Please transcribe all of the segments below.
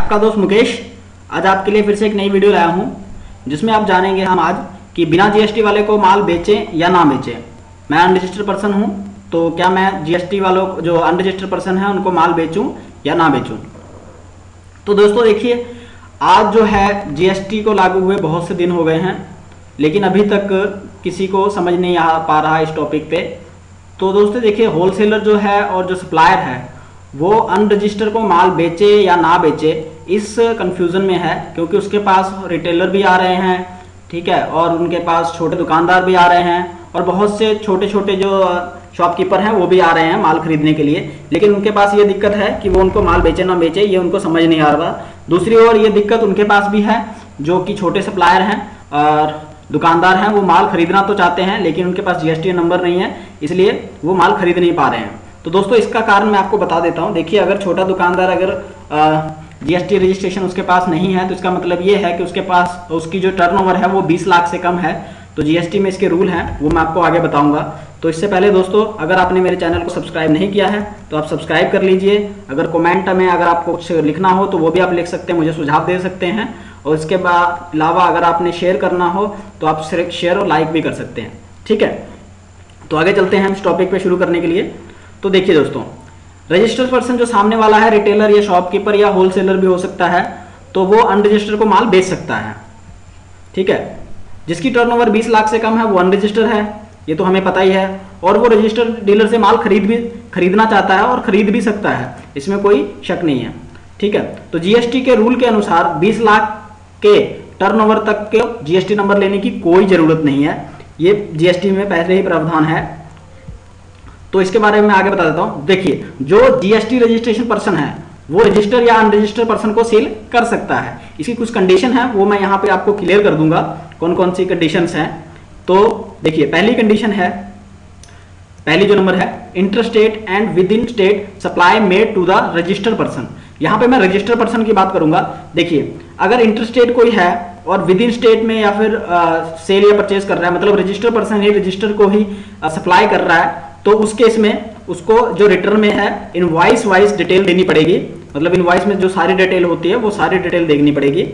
आपका दोस्त मुकेश आज आपके लिए फिर से एक नई वीडियो लाया हूं, जिसमें आप जानेंगे हम आज कि बिना जीएसटी वाले को माल बेचें या ना बेचें। मैं अनरजिस्टर्ड पर्सन हूं, तो क्या मैं जीएसटी वालों जो अनरजिस्टर्ड पर्सन हैं उनको माल बेचूं या ना बेचूं। तो दोस्तों देखिए, आज जो है जीएसटी को लागू हुए बहुत से दिन हो गए हैं, लेकिन अभी तक किसी को समझ नहीं आ पा रहा इस टॉपिक पे। तो दोस्तों देखिए, होलसेलर जो है और जो सप्लायर है वो अनरजिस्टर्ड को माल बेचे या ना बेचे इस कंफ्यूजन में है, क्योंकि उसके पास रिटेलर भी आ रहे हैं, ठीक है, और उनके पास छोटे दुकानदार भी आ रहे हैं और बहुत से छोटे छोटे जो शॉपकीपर हैं वो भी आ रहे हैं माल खरीदने के लिए। लेकिन उनके पास ये दिक्कत है कि वो उनको माल बेचे ना बेचे, ये उनको समझ नहीं आ रहा। दूसरी ओर ये दिक्कत उनके पास भी है जो कि छोटे सप्लायर हैं और दुकानदार हैं, वो माल खरीदना तो चाहते हैं लेकिन उनके पास जीएसटी नंबर नहीं है, इसलिए वो माल खरीद नहीं पा रहे हैं। तो दोस्तों इसका कारण मैं आपको बता देता हूं। देखिए, अगर छोटा दुकानदार अगर जीएसटी रजिस्ट्रेशन उसके पास नहीं है तो इसका मतलब ये है कि उसके पास उसकी जो टर्नओवर है वो 20 लाख से कम है। तो जीएसटी में इसके रूल हैं, वो मैं आपको आगे बताऊंगा। तो इससे पहले दोस्तों, अगर आपने मेरे चैनल को सब्सक्राइब नहीं किया है तो आप सब्सक्राइब कर लीजिए। अगर कमेंट में अगर आपको कुछ लिखना हो तो वो भी आप लिख सकते हैं, मुझे सुझाव दे सकते हैं। और इसके बाद अलावा अगर आपने शेयर करना हो तो आप सिर्फ शेयर और लाइक भी कर सकते हैं, ठीक है। तो आगे चलते हैं हम इस टॉपिक पे शुरू करने के लिए। तो देखिए दोस्तों, रजिस्टर्ड पर्सन जो सामने वाला है, रिटेलर या शॉपकीपर या होलसेलर भी हो सकता है, तो वो अनरजिस्टर्ड को माल बेच सकता है, ठीक है। जिसकी टर्नओवर 20 लाख से कम है वो अनरजिस्टर्ड है, ये तो हमें पता ही है। और वो रजिस्टर्ड डीलर से माल खरीदना चाहता है और खरीद भी सकता है, इसमें कोई शक नहीं है, ठीक है। तो जीएसटी के रूल के अनुसार 20 लाख के टर्नओवर तक के जीएसटी नंबर लेने की कोई जरूरत नहीं है, ये जीएसटी में पहले ही प्रावधान है। तो इसके बारे में आगे बता देता हूं। देखिए, जो जीएसटी रजिस्ट्रेशन पर्सन है वो रजिस्टर या अनरजिस्टर्ड पर्सन को सेल कर सकता है। इसकी कुछ कंडीशन है, वो मैं यहाँ पे आपको क्लियर कर दूंगा कौन कौन सी कंडीशंस हैं। तो देखिए, पहली कंडीशन है, पहली जो नंबर है, interstate and within state supply made to the registered person. यहाँ पे मैं रजिस्टर्ड पर्सन की बात करूंगा। देखिए, अगर इंटरस्टेट कोई है और विद इन स्टेट में या फिर सेल या परचेज कर रहा है, मतलब रजिस्टर्ड पर्सन ही रजिस्टर को ही सप्लाई कर रहा है, तो उस केस में उसको जो रिटर्न में है इनवॉइस वाइज डिटेल देनी पड़ेगी। मतलब इनवॉइस में जो सारी डिटेल होती है वो सारी डिटेल देनी पड़ेगी,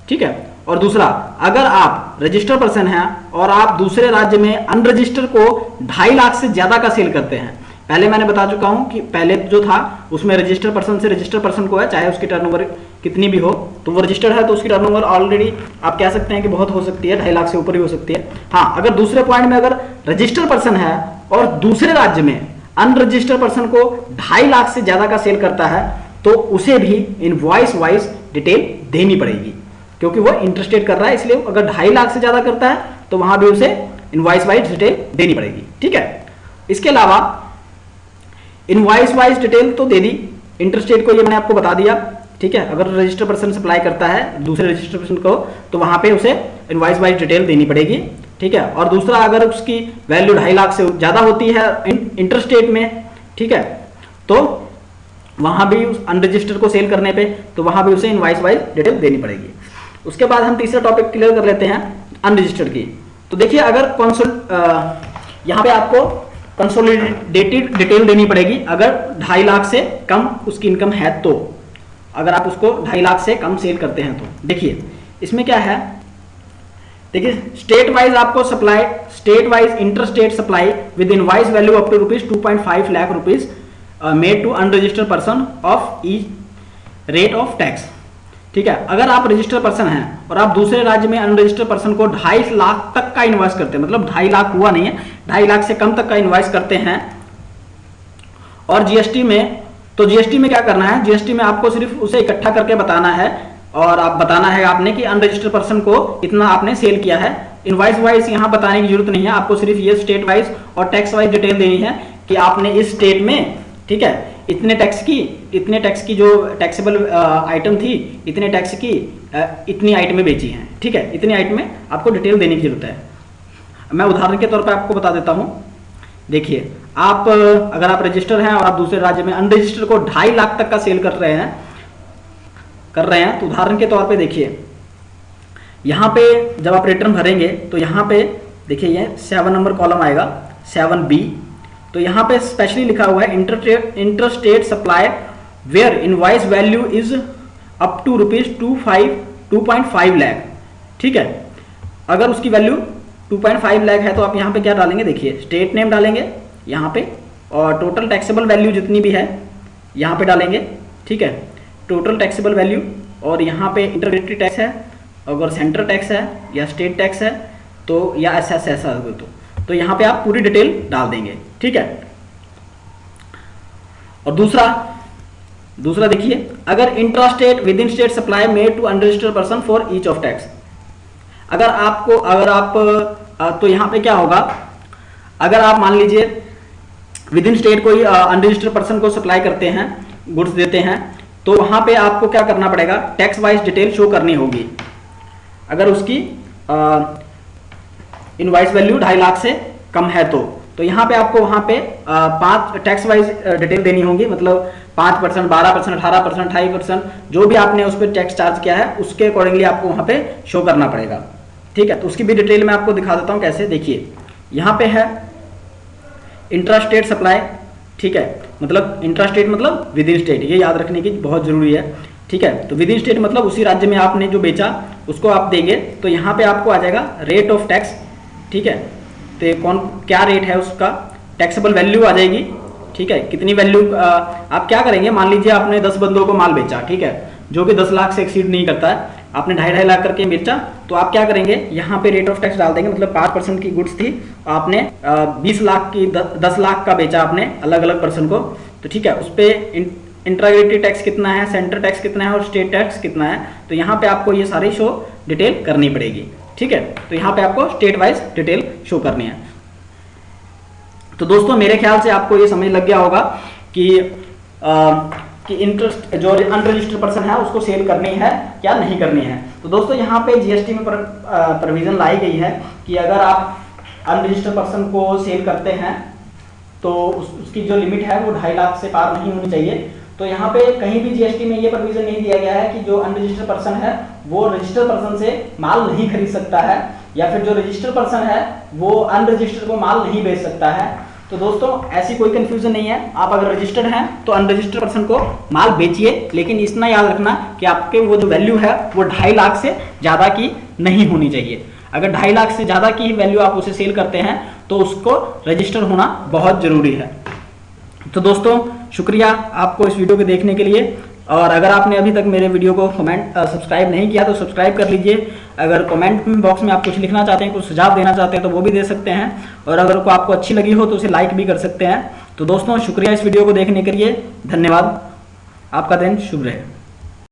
ठीक है। और दूसरा, अगर आप रजिस्टर्ड पर्सन हैं और आप दूसरे राज्य में अनरजिस्टर्ड को 2.5 लाख से ज्यादा का सेल करते हैं, पहले मैंने बता चुका हूं कि पहले जो था उसमें रजिस्टर्ड पर्सन से रजिस्टर्ड पर्सन को है, चाहे उसकी टर्नओवर कितनी भी हो, तो वो रजिस्टर्ड है तो उसकी टर्नओवर ऑलरेडी आप कह सकते हैं कि बहुत हो सकती है, 2.5 लाख से ऊपर ही हो सकती है। हाँ, अगर दूसरे पॉइंट में अगर रजिस्टर्ड पर्सन है और दूसरे राज्य में अनरजिस्टर्ड पर्सन को 2.5 लाख से ज्यादा का सेल करता है, तो उसे भी इनवॉइस वाइज डिटेल देनी पड़ेगी, क्योंकि वो इंटरस्टेट कर रहा है। इसलिए अगर 2.5 लाख से ज्यादा करता है तो वहां भी उसे इनवॉइस वाइज डिटेल देनी पड़ेगी, ठीक है। इसके अलावा इनवॉइस वाइज डिटेल तो दे दी, इंटरस्टेट को ये मैंने आपको बता दिया, ठीक है। अगर रजिस्टर्ड पर्सन सप्लाई करता है दूसरे रजिस्टर्ड पर्सन को तो वहां पे उसे इनवॉइस वाइज डिटेल देनी पड़ेगी, ठीक है। और दूसरा, अगर उसकी वैल्यू 2.5 लाख से ज्यादा होती है इंटरस्टेट में, ठीक है, तो वहां भी उस अनरजिस्टर्ड को सेल करने पे तो वहां भी उसे इनवॉइस वाइज डिटेल देनी पड़ेगी। उसके बाद हम तीसरा टॉपिक क्लियर कर लेते हैं, अनरजिस्टर्ड की। तो देखिए, अगर यहाँ पे आपको कंसोलिडेटेड डिटेल देनी पड़ेगी अगर 2.5 लाख से कम उसकी इनकम है, तो अगर आप उसको 2.5 लाख से कम सेल करते हैं तो देखिए इसमें क्या है। देखिए, स्टेट वाइज आपको supply, state wise interstate supply with invoice value up to ₹2.5 lakh rupees made to unregistered person of each rate of tax, ठीक है। अगर आप रजिस्टर्ड पर्सन हैं और आप दूसरे राज्य में अनरजिस्टर्ड पर्सन को 2.5 लाख तक का इनवॉइस करते हैं, मतलब 2.5 लाख हुआ नहीं है, 2.5 लाख से कम तक का इनवॉइस करते हैं, और जीएसटी में, तो जीएसटी में क्या करना है, जीएसटी में आपको सिर्फ उसे इकट्ठा करके बताना है और आप बताना है आपने कि अनरजिस्टर्ड पर्सन को इतना आपने सेल किया है। इनवॉइस वाइज यहाँ बताने की जरूरत नहीं है, आपको सिर्फ ये स्टेट वाइज और टैक्स वाइज डिटेल देनी है कि आपने इस स्टेट में, ठीक है, इतने टैक्स की जो टैक्सेबल आइटम थी, इतने टैक्स की इतनी आइटमें बेची हैं, ठीक है, इतनी आइटमें आपको डिटेल देने की जरूरत है। मैं उदाहरण के तौर पे आपको बता देता हूं। देखिए, आप अगर आप रजिस्टर हैं और आप दूसरे राज्य में अनरजिस्टर को 2.5 लाख तक का सेल कर रहे हैं, तो उदाहरण के तौर पे देखिए, यहाँ पे जब आप रिटर्न भरेंगे तो यहाँ पे देखिए ये 7 नंबर कॉलम आएगा, 7B। तो यहाँ पे स्पेशली लिखा हुआ है interstate supply where invoice value is up to ₹2.5 lakh, ठीक है। अगर उसकी वैल्यू 2.5 लाख है तो आप यहाँ पे क्या डालेंगे, देखिए स्टेट नेम डालेंगे यहाँ पे, और टोटल टैक्सेबल वैल्यू जितनी भी है यहाँ पे डालेंगे, ठीक है, टोटल टैक्सेबल वैल्यू। और यहाँ पे इंटरग्रेटरी टैक्स है, अगर सेंटर टैक्स है या स्टेट टैक्स है तो, या ऐसा तो यहाँ पे आप पूरी डिटेल डाल देंगे, ठीक है। और दूसरा देखिए, अगर intra state within state supply made to unregistered person for each of tax, अगर आप तो यहाँ पे क्या होगा, अगर आप मान लीजिए विद इन स्टेट कोई अनरजिस्टर्ड पर्सन को सप्लाई करते हैं, गुड्स देते हैं, तो वहां पे आपको क्या करना पड़ेगा, टैक्स वाइज डिटेल शो करनी होगी। अगर उसकी इनवाइस वैल्यू 2.5 लाख से कम है तो यहाँ पे आपको वहां पे 5 टैक्स वाइज डिटेल देनी होगी, मतलब 5%, 12%, 18%, 2.5%, जो भी आपने उस पर टैक्स चार्ज किया है उसके अकॉर्डिंगली आपको वहां पे शो करना पड़ेगा, ठीक है। तो उसकी भी डिटेल मैं आपको दिखा देता हूँ कैसे। देखिए यहाँ पे है इंट्रा स्टेट सप्लाई, ठीक है, मतलब इंट्रा स्टेट मतलब विद इन स्टेट, ये याद रखने की बहुत जरूरी है, ठीक है। तो विद इन स्टेट मतलब उसी राज्य में आपने जो बेचा उसको आप देंगे, तो यहाँ पे आपको आ जाएगा रेट ऑफ टैक्स, ठीक है। तो क्या रेट है उसका, टैक्सेबल वैल्यू आ जाएगी, ठीक है, कितनी वैल्यू। आप क्या करेंगे, मान लीजिए आपने 10 बंदों को माल बेचा, ठीक है, जो कि 10 लाख से एक्सीड नहीं करता है, आपने 2.5 लाख करके बेचा, तो आप क्या करेंगे, यहाँ पे रेट ऑफ टैक्स डाल देंगे, मतलब 5% की गुड्स थी, आपने 20 लाख की 10 लाख का बेचा आपने अलग अलग पर्सन को, तो ठीक है, उस पर इंट्राग्रेटरी टैक्स कितना है, सेंटर टैक्स कितना है और स्टेट टैक्स कितना है, तो यहाँ पे आपको ये सारी शो डिटेल करनी पड़ेगी, ठीक है। तो यहाँ पे आपको स्टेट वाइज डिटेल शो करनी है। तो दोस्तों मेरे ख्याल से आपको ये समझ लग गया होगा कि इंटरेस्ट जो अनरजिस्टर्ड पर्सन है उसको सेल करनी है या नहीं करनी है। तो दोस्तों यहाँ पे जीएसटी में प्रोविजन लाई गई है कि अगर आप अनरजिस्टर्ड पर्सन को सेल करते हैं तो उसकी जो लिमिट है वो 2.5 लाख से पार नहीं होनी चाहिए। तो यहाँ पे कहीं भी जीएसटी में ये प्रोविजन नहीं दिया गया है कि जो अनरजिस्टर्ड पर्सन है वो रजिस्टर्ड पर्सन से माल नहीं खरीद सकता है, या फिर जो रजिस्टर्ड पर्सन है वो अनरजिस्टर्ड को माल नहीं बेच सकता है। तो दोस्तों ऐसी कोई कंफ्यूजन नहीं है, आप अगर रजिस्टर्ड हैं तो अनरजिस्टर्ड पर्सन को माल बेचिए, लेकिन इतना याद रखना कि आपके वो जो वैल्यू है वो 2.5 लाख से ज़्यादा की नहीं होनी चाहिए। अगर 2.5 लाख से ज़्यादा की वैल्यू आप उसे सेल करते हैं तो उसको रजिस्टर होना बहुत ज़रूरी है। तो दोस्तों शुक्रिया आपको इस वीडियो को देखने के लिए, और अगर आपने अभी तक मेरे वीडियो को सब्सक्राइब नहीं किया तो सब्सक्राइब कर लीजिए। अगर कमेंट बॉक्स में आप कुछ लिखना चाहते हैं, कुछ सुझाव देना चाहते हैं तो वो भी दे सकते हैं, और अगर आपको अच्छी लगी हो तो उसे लाइक भी कर सकते हैं। तो दोस्तों शुक्रिया इस वीडियो को देखने के लिए, धन्यवाद, आपका दिन शुभ रहे।